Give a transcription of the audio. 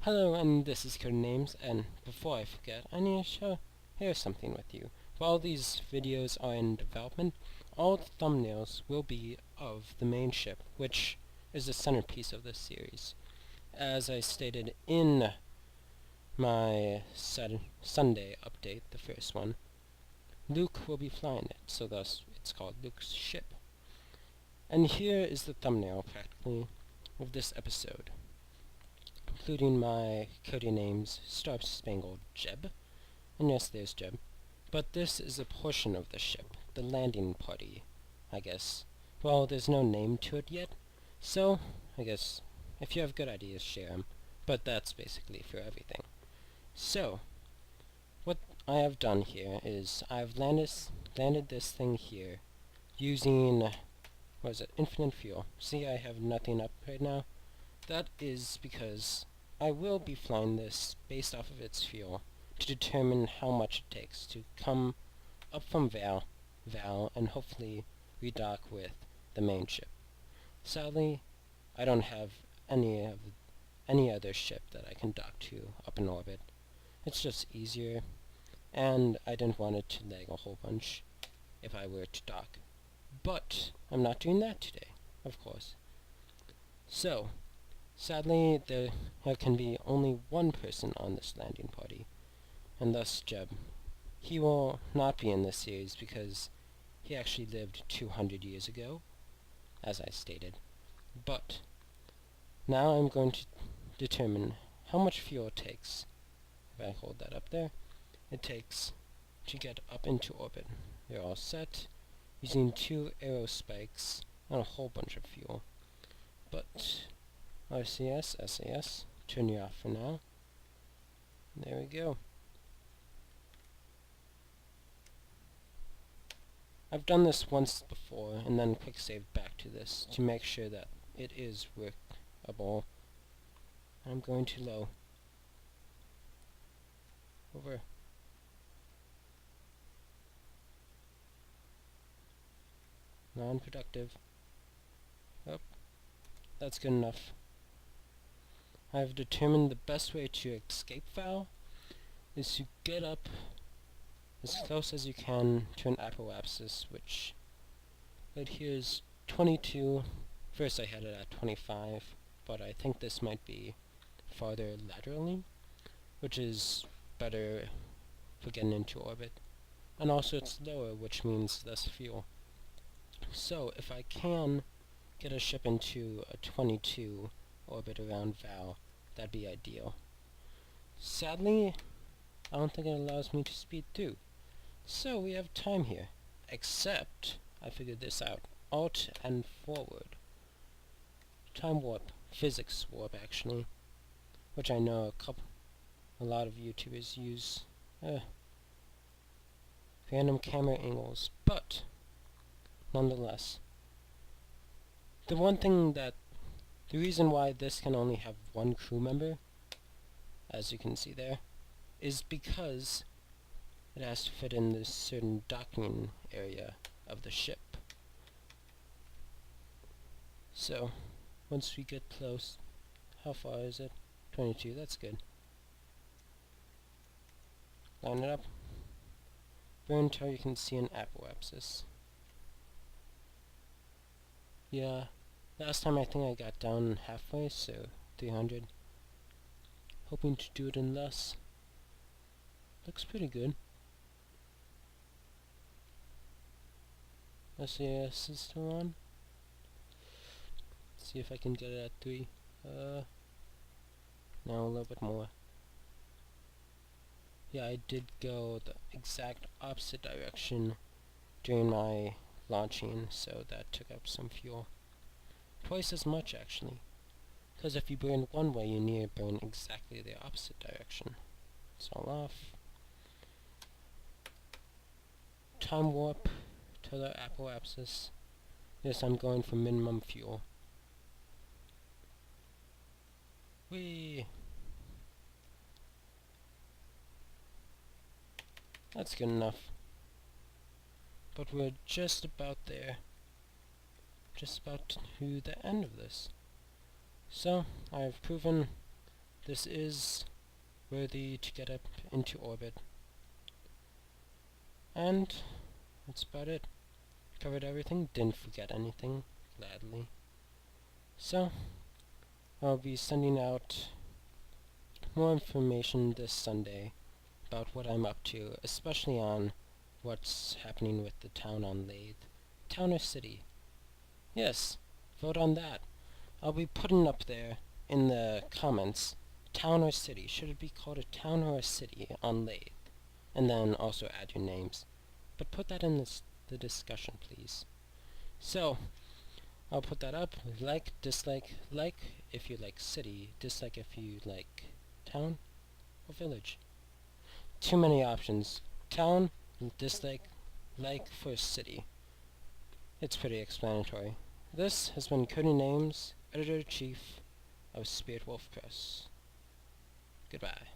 Hello, and this is Codenames, and before I forget, I need to share something with you. While these videos are in development, all the thumbnails will be of the main ship, which is the centerpiece of this series. As I stated in my Sunday update, the first one, Luke will be flying it, so thus it's called Luke's ship. And here is the thumbnail, practically, of this episode, including my Codenames Star Spangled Jeb. And yes, there's Jeb. But this is a portion of the ship, the landing party, I guess. Well, there's no name to it yet, so I guess if you have good ideas, share them. But that's basically for everything. So, what I have done here is I've landed this thing here using, infinite fuel. See, I have nothing up right now. That is because I will be flying this based off of its fuel to determine how much it takes to come up from Val, and hopefully redock with the main ship. Sadly, I don't have any other ship that I can dock to up in orbit. It's just easier, and I didn't want it to lag a whole bunch if I were to dock. But I'm not doing that today, of course. So, sadly, there can be only one person on this landing party, and thus Jeb. He will not be in this series because he actually lived 200 years ago, as I stated. But now I'm going to determine how much fuel it takes. If I hold that up there, it takes to get up into orbit. They're all set, using 2 arrow spikes and a whole bunch of fuel. But RCS, SAS, turn you off for now. There we go. I've done this once before and then quick saved back to this to make sure that it is workable. I'm going too low. Over. Non-productive. Oh, that's good enough. I've determined the best way to escape Val is to get up as close as you can to an apoapsis, which right here is 22. First I had it at 25, but I think this might be farther laterally, which is better for getting into orbit. And also it's lower, which means less fuel. So if I can get a ship into a 22 orbit around Val, that'd be ideal. Sadly, I don't think it allows me to speed through. So we have time here. Except, I figured this out. Alt and forward. Time warp. Physics warp, actually. Which I know a lot of YouTubers use. Random camera angles. But, nonetheless. The reason why this can only have one crew member, as you can see there, is because it has to fit in this certain docking area of the ship. So, once we get close, how far is it? 22, that's good. Line it up. Burn until you can see an apoapsis. Yeah, last time I think I got down halfway, so 300. Hoping to do it in less. Looks pretty good. SAS is still on. See if I can get it at 3. Now a little bit more. Yeah, I did go the exact opposite direction during my launching, so that took up some fuel. Twice as much, actually. Because if you burn one way, you need to burn exactly the opposite direction. It's all off. Time warp to the apoapsis. Yes, I'm going for minimum fuel. Whee! That's good enough. But we're just about there. Just about to the end of this. So, I've proven this is worthy to get up into orbit. And that's about it. Covered everything, didn't forget anything, gladly. So, I'll be sending out more information this Sunday about what I'm up to, especially on what's happening with the town on Lathe. Town or city? Yes, vote on that. I'll be putting up there in the comments, town or city. Should it be called a town or a city on Lathe? And then also add your names. But put that in the discussion, please. So, I'll put that up. Like, dislike, like if you like city, dislike if you like town or village. Too many options. Town, dislike, like for city. It's pretty explanatory. This has been Cody Names, Editor-in-Chief of Spirit Wolf Press. Goodbye.